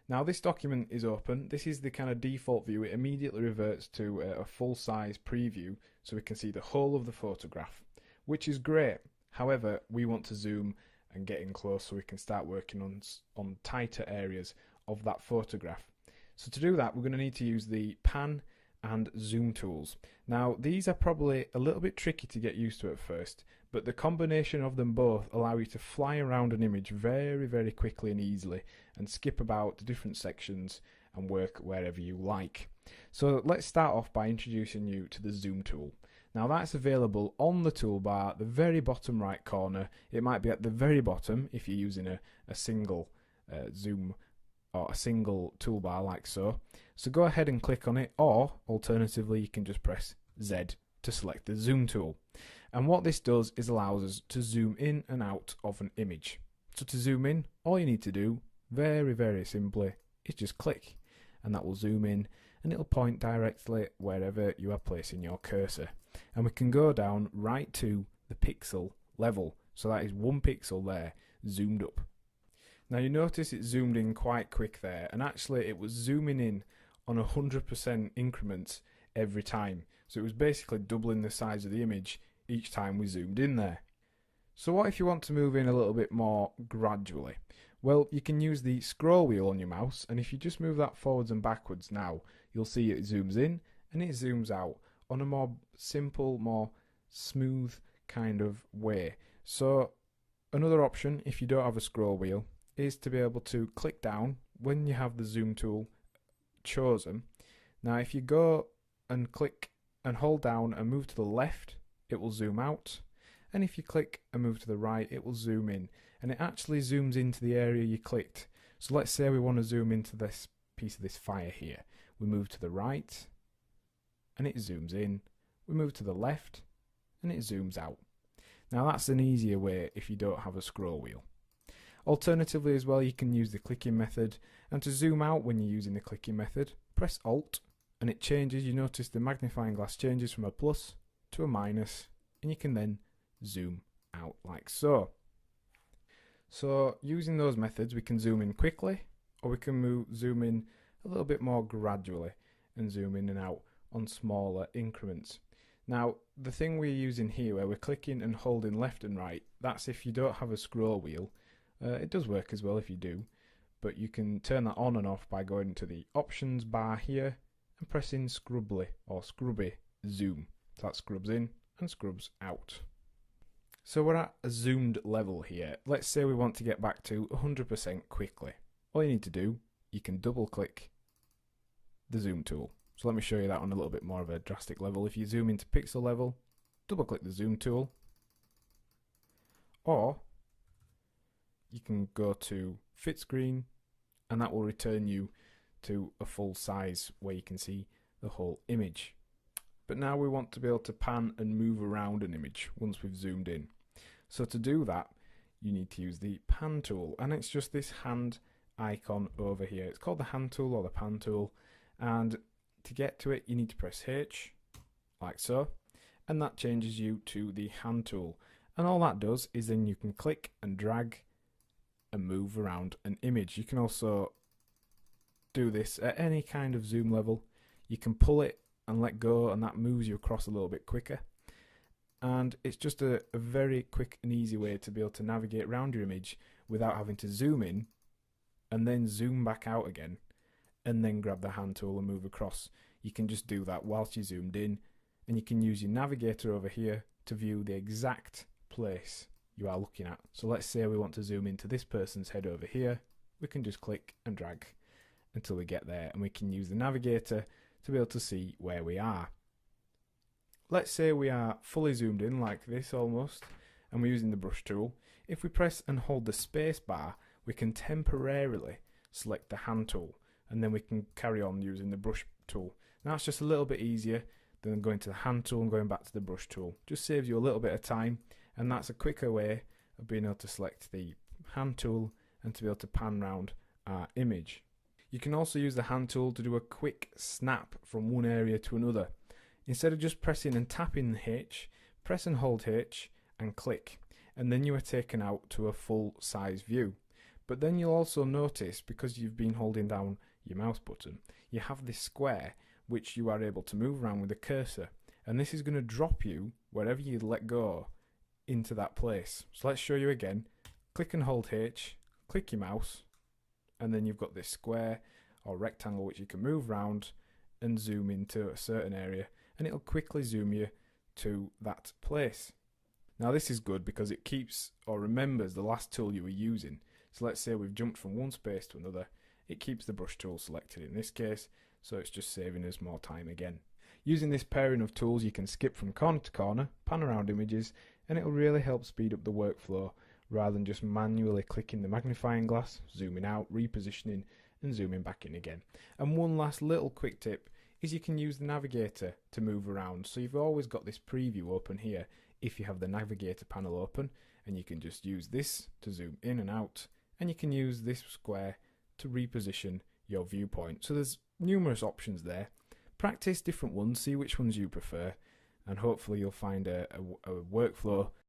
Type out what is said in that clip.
Now this document is open. This is the kind of default view. It immediately reverts to a full-size preview so we can see the whole of the photograph, which is great. However, we want to zoom and get in close so we can start working on tighter areas of that photograph. So to do that, we're going to need to use the pan and zoom tools. Now these are probably a little bit tricky to get used to at first, but the combination of them both allow you to fly around an image very quickly and easily and skip about the different sections and work wherever you like. So let's start off by introducing you to the zoom tool. Now that's available on the toolbar, the very bottom right corner. It might be at the very bottom if you're using a single zoom or a single toolbar like so. So go ahead and click on it, or alternatively you can just press Z to select the zoom tool. And what this does is allows us to zoom in and out of an image. So to zoom in, all you need to do, very simply, is just click, and that will zoom in and it'll point directly wherever you are placing your cursor. And we can go down right to the pixel level. So that is 1 pixel there, zoomed up. Now you notice it zoomed in quite quick there, and actually it was zooming in on 100% increments every time. So it was basically doubling the size of the image each time we zoomed in there. So what if you want to move in a little bit more gradually? Well, you can use the scroll wheel on your mouse, and if you just move that forwards and backwards now, you'll see it zooms in and it zooms out on a more simple, more smooth kind of way. So another option, if you don't have a scroll wheel, is to be able to click down when you have the zoom tool chosen. Now if you go and click and hold down and move to the left, it will zoom out, and if you click and move to the right, it will zoom in, and it actually zooms into the area you clicked. So let's say we want to zoom into this piece of this fire here. We move to the right and it zooms in, we move to the left and it zooms out. Now that's an easier way if you don't have a scroll wheel. Alternatively as well, you can use the clicking method, and to zoom out when you're using the clicking method, press Alt and it changes. You notice the magnifying glass changes from a plus to a minus, and you can then zoom out like so. So using those methods, we can zoom in quickly, or we can zoom in a little bit more gradually and zoom in and out on smaller increments. Now the thing we're using here, where we're clicking and holding left and right, that's if you don't have a scroll wheel. It does work as well if you do, but you can turn that on and off by going to the options bar here and pressing scrubbly or scrubby zoom. So that scrubs in and scrubs out. So we're at a zoomed level here. Let's say we want to get back to 100% quickly. All you need to do, you can double click the zoom tool. So let me show you that on a little bit more of a drastic level. If you zoom into pixel level, double click the zoom tool, or you can go to fit screen, and that will return you to a full size where you can see the whole image. But now we want to be able to pan and move around an image once we've zoomed in. So to do that, you need to use the pan tool, and it's just this hand icon over here. It's called the hand tool or the pan tool, and to get to it you need to press H like so, and that changes you to the hand tool. And all that does is then you can click and drag and move around an image. You can also do this at any kind of zoom level. You can pull it and let go, and that moves you across a little bit quicker. And it's just a very quick and easy way to be able to navigate around your image without having to zoom in and then zoom back out again and then grab the hand tool and move across. You can just do that whilst you zoomed in, and you can use your navigator over here to view the exact place you are looking at. So let's say we want to zoom into this person's head over here. We can just click and drag until we get there, and we can use the navigator to be able to see where we are. Let's say we are fully zoomed in like this almost, and we're using the brush tool. If we press and hold the space bar, we can temporarily select the hand tool, and then we can carry on using the brush tool. Now it's just a little bit easier than going to the hand tool and going back to the brush tool. Just saves you a little bit of time, and that's a quicker way of being able to select the hand tool and to be able to pan round our image. You can also use the hand tool to do a quick snap from one area to another. Instead of just pressing and tapping the H, press and hold H and click, and then you are taken out to a full size view. But then you'll also notice, because you've been holding down your mouse button, you have this square which you are able to move around with a cursor. And this is going to drop you, wherever you let go, into that place. So let's show you again. Click and hold H, click your mouse, and then you've got this square or rectangle which you can move around and zoom into a certain area, and it'll quickly zoom you to that place. Now this is good because it keeps or remembers the last tool you were using. So let's say we've jumped from one space to another, it keeps the brush tool selected in this case, so it's just saving us more time again. Using this pairing of tools, you can skip from corner to corner, pan around images, and it will really help speed up the workflow rather than just manually clicking the magnifying glass, zooming out, repositioning and zooming back in again. And one last little quick tip is you can use the navigator to move around. So you've always got this preview open here if you have the navigator panel open, and you can just use this to zoom in and out, and you can use this square to reposition your viewpoint. So there's numerous options there. Practice different ones, see which ones you prefer, and hopefully you'll find a workflow